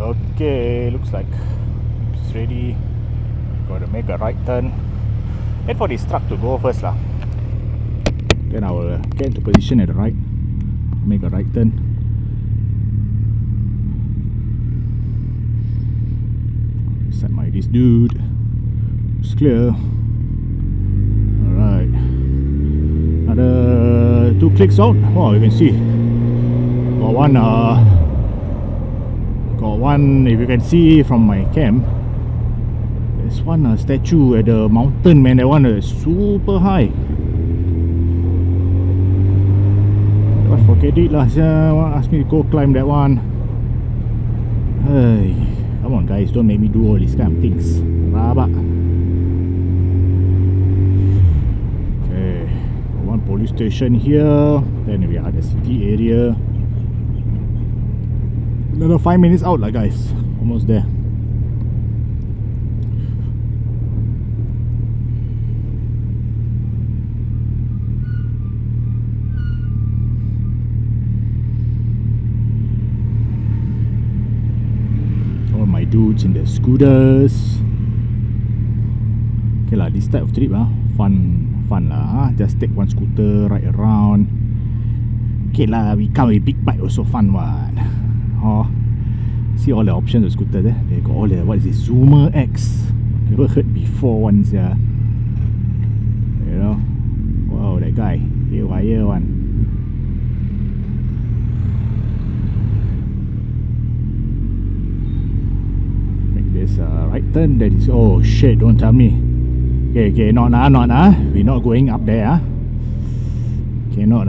Okay, looks like it's ready. Gotta make a right turn. Wait for this truck to go first lah. Then I will get into position at the right. Make a right turn. Set my this dude. It's clear. Alright. Another 2 clicks out. Oh, you can see. Got one, if you can see from my cam, there's one statue at the mountain, man. That one is super high. But forget it lah. Someone asked me to go climb that one. Hey, come on guys, don't make me do all these kind of things. Rabak. Okay, one police station here. Then we are at the city area. Another 5 minutes out lah guys. Almost there. All my dudes in the scooters. Okay lah, this type of trip fun lah. Just take one scooter, ride around. Okay lah, we come with big bike also fun one. Oh, see all the options of scooters there. They got all the, what is it, Zoomer X. Never heard before once, yeah. You know, wow, that guy, haywire one. Make this right turn. That is, oh shit, don't tell me. Okay, not nah. We're not going up there. Cannot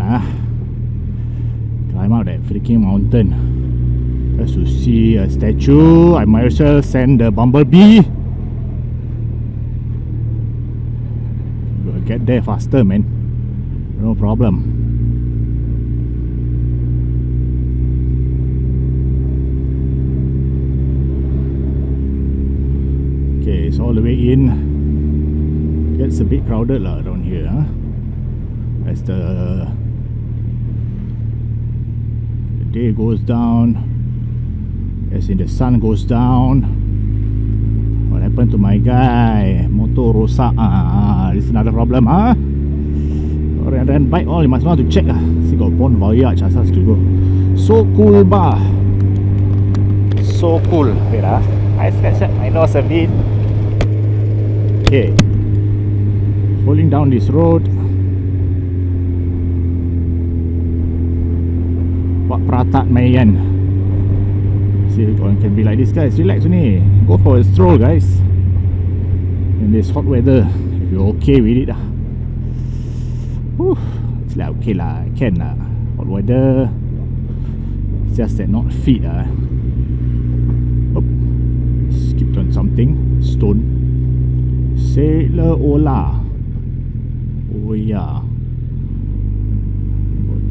climb out that freaking mountain. Just to see a statue, I might as well send the bumblebee. Gotta get there faster, man. No problem. Okay, it's all the way in. Gets a bit crowded lah around here, as the day goes down. As in the sun goes down. What happened to my guy? Motor rosak. This is another problem, Or then bike all, you must want to check. See got Bon Voyage asas to go. So cool bah. So cool. Wait I scratched my nose a bit. Okay. Falling down this road. What pratat mayan. See, one can be like this, guys. Relax only. Go for a stroll, guys. In this hot weather, if you're okay with it. It's like okay lah. Can lah. Hot weather. It's just that not fit Oh, skipped on something. Stone. Sailor Ola. Oh yeah.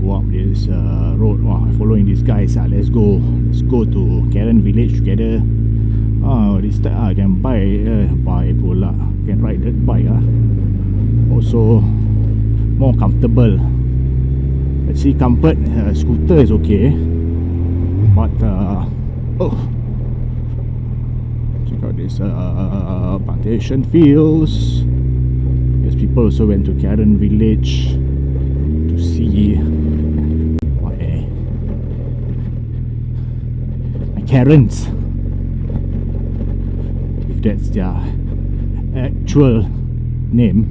Go up this road. Following these guys. Let's go to Karen village together. This time I can buy pula. Can ride that bike. Also more comfortable. Actually comfort, scooter is okay, but check out this plantation fields. Yes, people also went to Karen village to see Karens, if that's their actual name.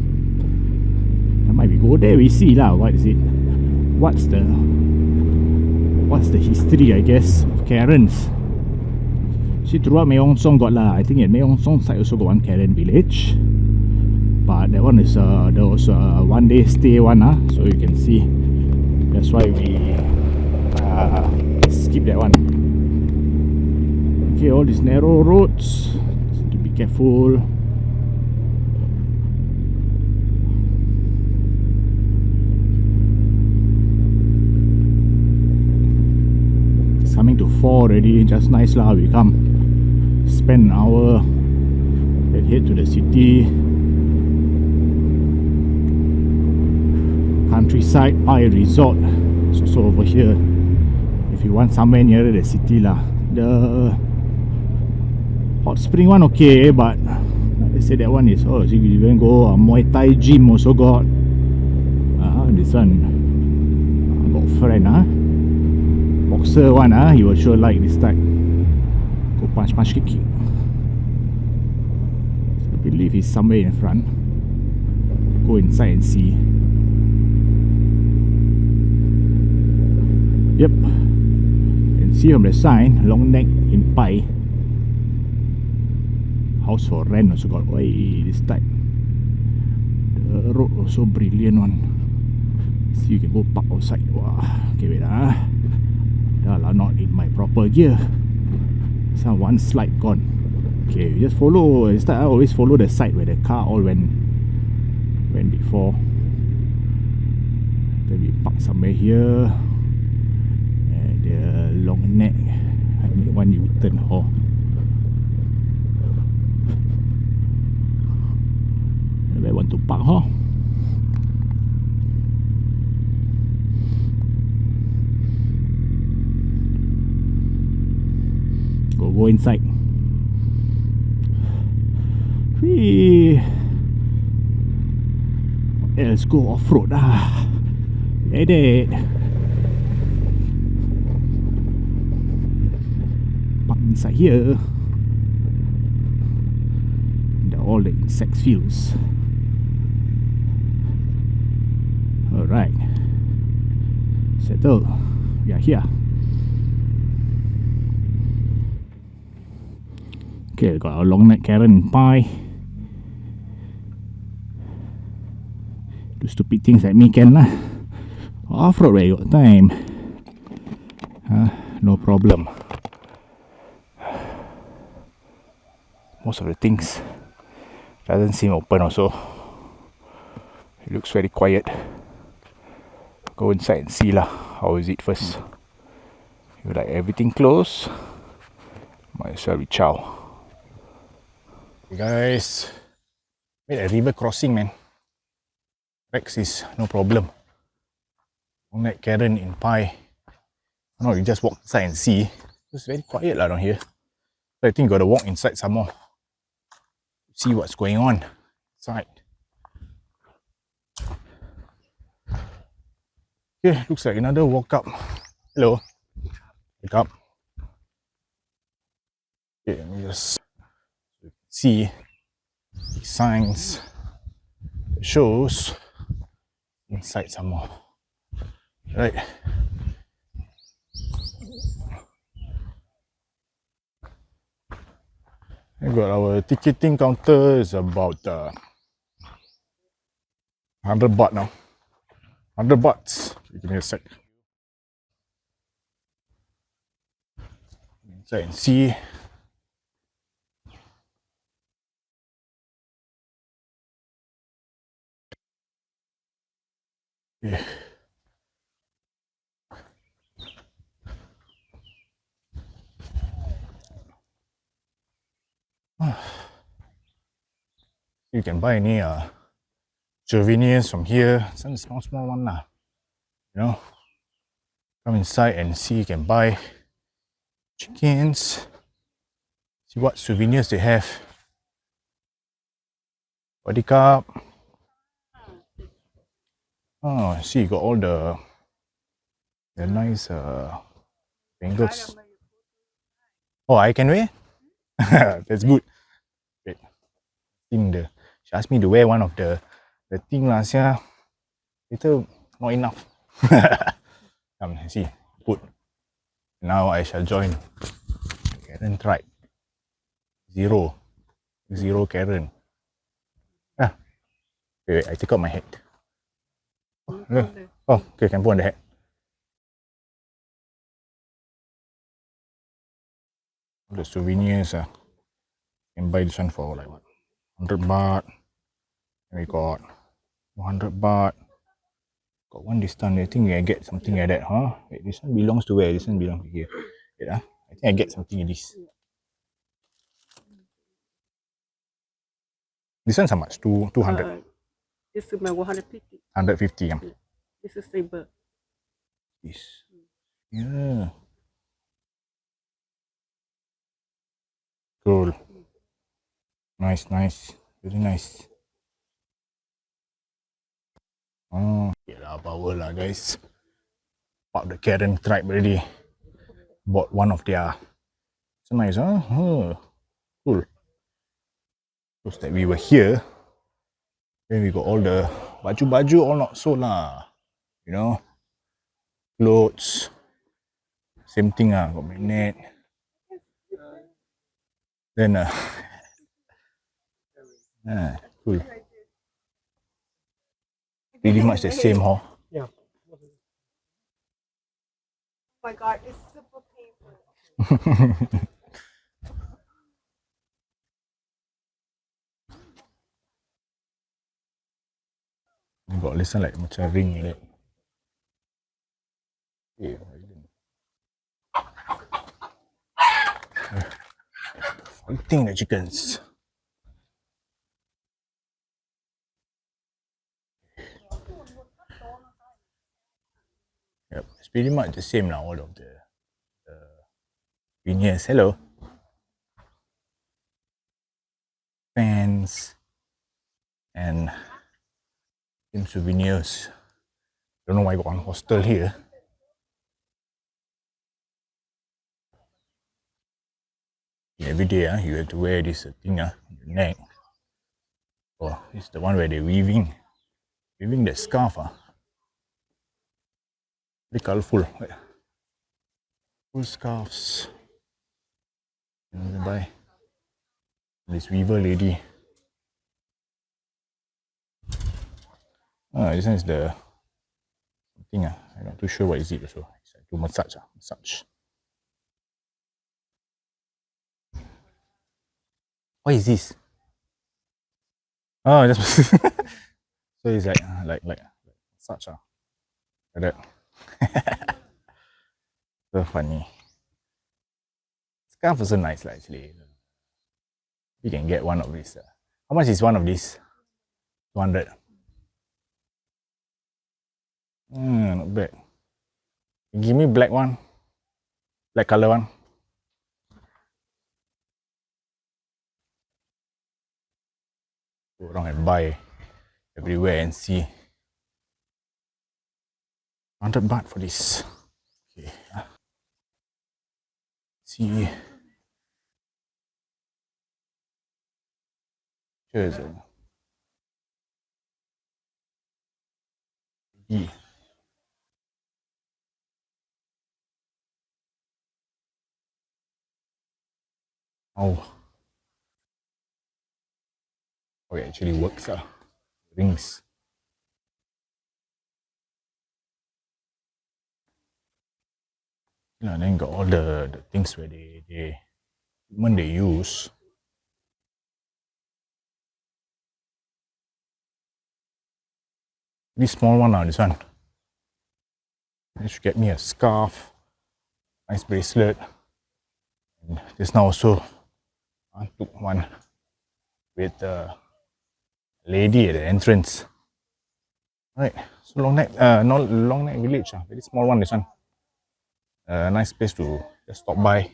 Might we go there, we see lah. What is it? What's the history, I guess, of Karens? See, throughout Mae Hong Son got lah. I think at Mae Hong Son side also got one Karen village, but that one is there was a one day stay one so you can see. That's why we skip that one. Okay, all these narrow roads, to be careful. It's coming to 4 already, just nice lah. We come spend an hour and head to the city. Countryside Pai Resort. It's also over here. If you want somewhere nearer the city lah. The Hot spring one okay, but they say that one is, oh, so you can go Muay Thai gym also got. This one got friend boxer one he will sure like this type. Go punch kick. I believe he's somewhere in front. Go inside and see. Yep, you can see from the sign, long neck in Pai. House for rent also got. Oi, this type. The road also brilliant one. See, you can go park outside. Wow. Okay, wait dah lah, not in my proper gear. Some one slide gone. Okay, you just follow. I always follow the side where the car all went before. Then we park somewhere here. The long neck. I make one U-turn. Where I want to park Go inside. Let's go off-road Get it. Park inside here. All the insect fields. Alright, settle. We are here. Okay, got our long neck Karen pie. Do stupid things like me can lah. Off-road where you got time. No problem. Most of the things doesn't seem open also. It looks very quiet. Go inside and see lah. How is it first? You like everything closed, might as well be chow. Hey guys, made a river crossing, man. Rex is no problem. Long neck Karen in Pai. No, you just walk inside and see. It's very quiet lah down here. So I think you gotta walk inside some more. See what's going on inside. Okay, looks like another walk up. Hello. Wake up. Okay, let me just see signs that shows inside some more. Right. I got our ticketing counter is about 100 baht now. 100 bahts. Give me a sec. Inside and see. Yeah. You can buy any souvenirs from here. Some small one lah. You know, come inside and see. You can buy chickens. See what souvenirs they have. Body cup. Oh, see, you got all the nice bangles. Oh, I can wear? That's good. Wait. She asked me to wear one of the thing lah, sia. Later not enough. Come see, put. Now I shall join Karen tribe. Zero Karen. Wait, I take out my hat. Oh, okay, can put on the hat. The souvenirs can buy this one for like what, 100 baht. And we got 100 baht. Got one this time. I think I get something like that, huh? Wait, this one belongs to where? This one belongs to here. Wait, I think I get something in this. This one's how much? 200. This is my 150. 150, yeah. This is saber. This. Yeah. Cool. Nice, nice. Very nice. Oh, okay lah, power lah, guys. Part of the Karen tribe already. Bought one of their. It's nice, huh? Oh, cool. Shows that we were here. Then we got all the baju all not so lah. You know, clothes. Same thing ah, got magnet. Then cool. Pretty much the same, huh? Yeah. Oh my God, it's super painful. You got listen like macam ring like. Yeah. Fighting the chickens. Yep, it's pretty much the same now. All of the souvenirs. Hello. Fans and some souvenirs. Don't know why I got one hostel here. Every day, you have to wear this thing on your neck. Oh, it's the one where they're weaving the scarf. Very colorful. Full scarves. You can buy this weaver lady. This one is the thing. I'm not too sure what is it also. It's like to massage. Massage. What is this? Oh, that's so it's like massage. Like that. So funny. Scarf also nice actually. You can get one of these. How much is one of these? 200. Not bad. Give me black one. Black color one. Go around and buy everywhere and see. 100 baht for this. Okay. See. Cheers. Oh, it actually works. Rings. Yeah, then got all the things where when they use. This small one now, this one. I should get me a scarf, nice bracelet. And just now also, I took one with the lady at the entrance. Right, so long neck village. Very small one, this one. Nice place to just stop by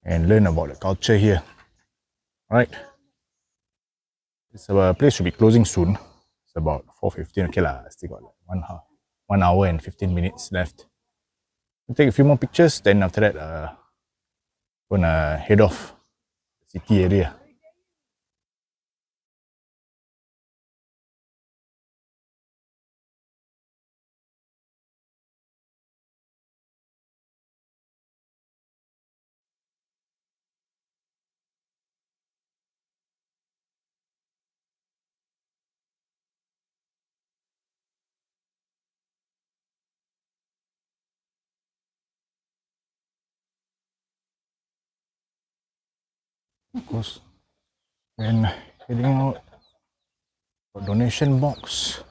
and learn about the culture here. Alright. This place should be closing soon. It's about 4:15. Okay lah, still got like 1 hour and 15 minutes left. We'll take a few more pictures, then after that, gonna head off the city area. Of course. Then heading out for donation box.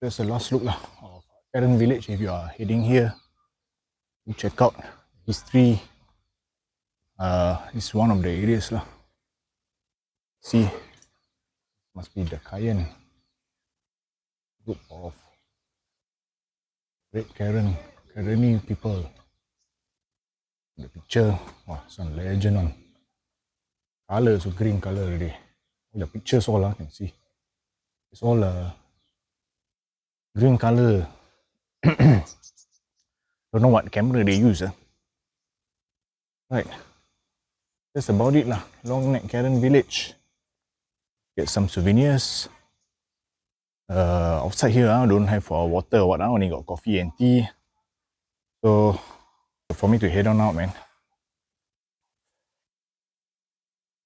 There's a last look lah of Karen village. If you are heading here, you check out history. It's one of the areas lah. See, must be the Kayan group of great Kareni people. The picture, wow, some legend on. Color, so green color already. The pictures all can see. It's all green color. Don't know what camera they use. Right. That's about it lah. Long Neck Karen Village. Get some souvenirs. Outside here, I don't have water or what. I only got coffee and tea. So for me to head on out, man.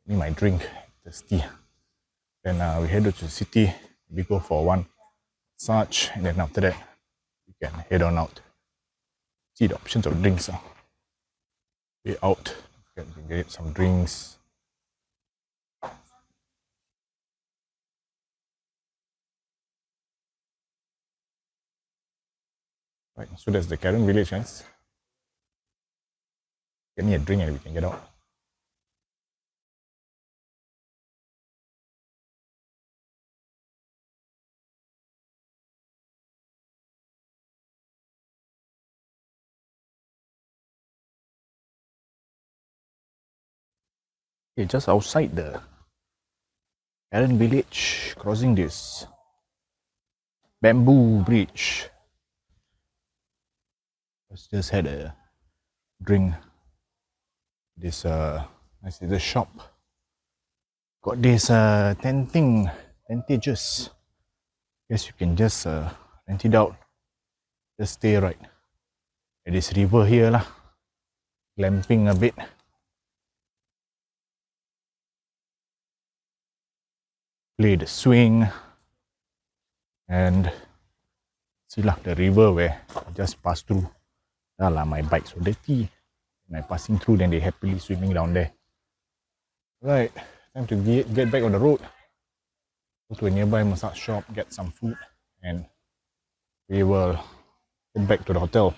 Need my drink, thirsty. Then we head to the city. We go for one massage, and then after that, we can head on out. See the options of drinks. Way out, we can get some drinks. Right, so that's the Karen Village, guys. Get me a drink and we can get out. Okay, just outside the Karen Village, crossing this bamboo bridge. Let's just had a drink. This nice little shop. Got this tentages. Guess you can just rent it out. Just stay right at this river here lah. Glamping a bit. Play the swing. And see lah the river where I just passed through. Lah, my bike so dirty. And I passing through, then they happily swimming down there. Right, time to get back on the road. Go to a nearby massage shop, get some food, and we will get back to the hotel.